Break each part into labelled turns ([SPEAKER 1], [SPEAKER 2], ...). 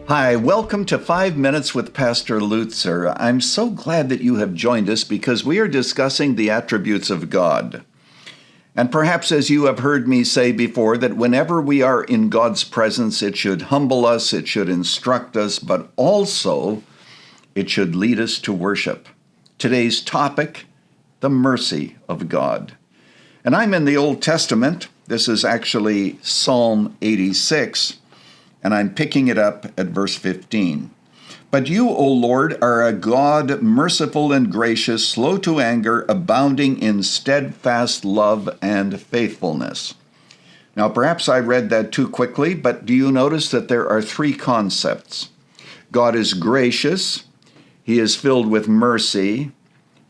[SPEAKER 1] Hi, welcome to 5 Minutes with Pastor Lutzer. I'm so glad that you have joined us because we are discussing the attributes of God. And perhaps as you have heard me say before, that whenever we are in God's presence, it should humble us, it should instruct us, but also it should lead us to worship. Today's topic, the mercy of God. And I'm in the Old Testament. This is actually Psalm 86. And I'm picking it up at verse 15. But you, O Lord, are a God merciful and gracious, slow to anger, abounding in steadfast love and faithfulness. Now, perhaps I read that too quickly, but do you notice that there are three concepts? God is gracious, He is filled with mercy,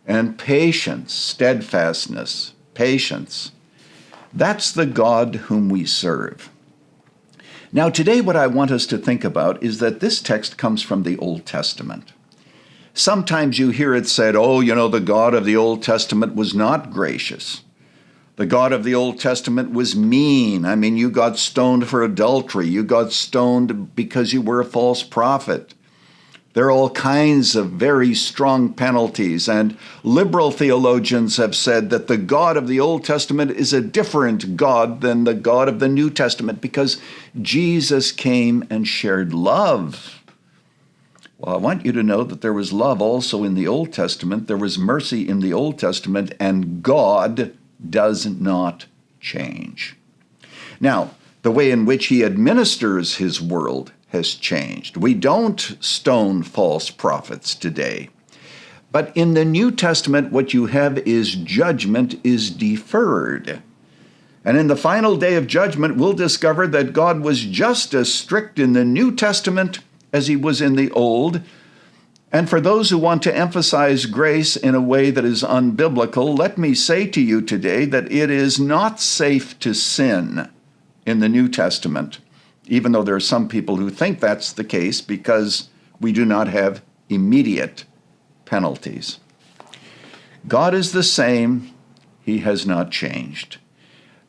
[SPEAKER 1] and patience, steadfastness, patience. That's the God whom we serve. Now, today what I want us to think about is that this text comes from the Old Testament. Sometimes you hear it said, the God of the Old Testament was not gracious. The God of the Old Testament was mean. You got stoned for adultery. You got stoned because you were a false prophet. There are all kinds of very strong penalties, and liberal theologians have said that the God of the Old Testament is a different God than the God of the New Testament because Jesus came and shared love. Well, I want you to know that there was love also in the Old Testament. There was mercy in the Old Testament, and God does not change. Now, the way in which He administers His world has changed. We don't stone false prophets today. But in the New Testament, what you have is judgment is deferred. And in the final day of judgment, we'll discover that God was just as strict in the New Testament as He was in the Old. And for those who want to emphasize grace in a way that is unbiblical, let me say to you today that it is not safe to sin in the New Testament, even though there are some people who think that's the case because we do not have immediate penalties. God is the same. He has not changed.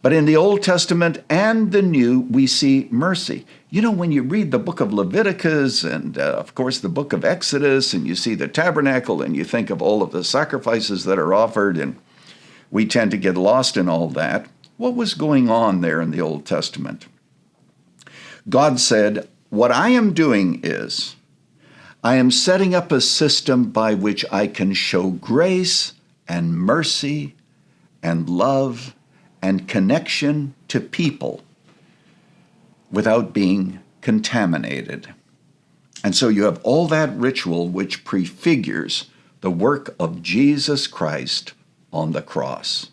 [SPEAKER 1] But in the Old Testament and the New, we see mercy. When you read the book of Leviticus and, of course, the book of Exodus, and you see the tabernacle, and you think of all of the sacrifices that are offered, and we tend to get lost in all that. What was going on there in the Old Testament? God said, what I am doing is, I am setting up a system by which I can show grace and mercy and love and connection to people without being contaminated. And so you have all that ritual which prefigures the work of Jesus Christ on the cross.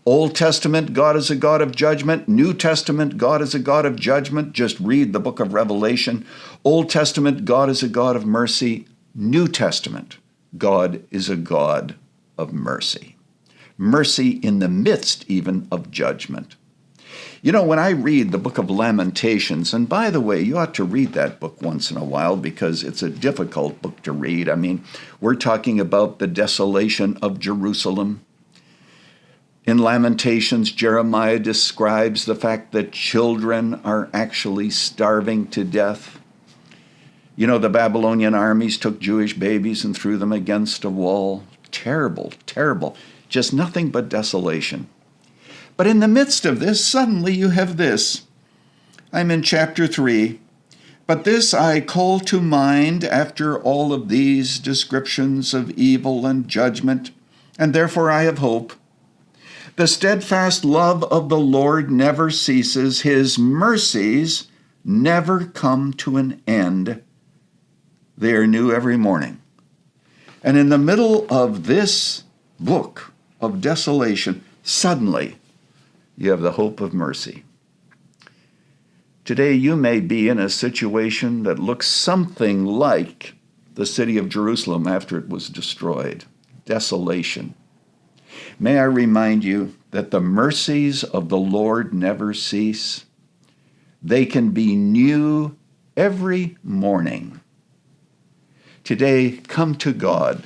[SPEAKER 1] Old Testament, God is a God of judgment. New Testament, God is a God of judgment. Just read the book of Revelation. Old Testament, God is a God of mercy. New Testament, God is a God of mercy. Mercy in the midst even of judgment. When I read the book of Lamentations, and by the way, you ought to read that book once in a while because it's a difficult book to read. We're talking about the desolation of Jerusalem. In Lamentations, Jeremiah describes the fact that children are actually starving to death. The Babylonian armies took Jewish babies and threw them against a wall. Terrible, terrible. Just nothing but desolation. But in the midst of this, suddenly you have this. I'm in chapter 3. But this I call to mind after all of these descriptions of evil and judgment, and therefore I have hope. The steadfast love of the Lord never ceases. His mercies never come to an end. They are new every morning. And in the middle of this book of desolation, suddenly you have the hope of mercy. Today you may be in a situation that looks something like the city of Jerusalem after it was destroyed. Desolation. May I remind you that the mercies of the Lord never cease. They can be new every morning. Today, come to God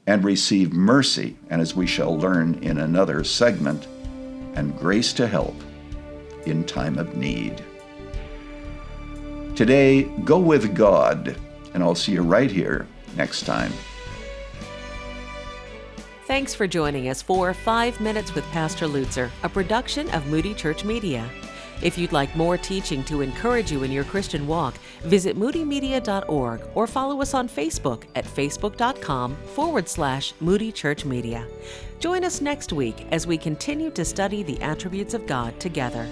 [SPEAKER 1] and receive mercy, and as we shall learn in another segment, and grace to help in time of need. Today, go with God, and I'll see you right here next time.
[SPEAKER 2] Thanks for joining us for 5 Minutes with Pastor Lutzer, a production of Moody Church Media. If you'd like more teaching to encourage you in your Christian walk, visit moodymedia.org or follow us on Facebook at facebook.com/Moody Church Media. Join us next week as we continue to study the attributes of God together.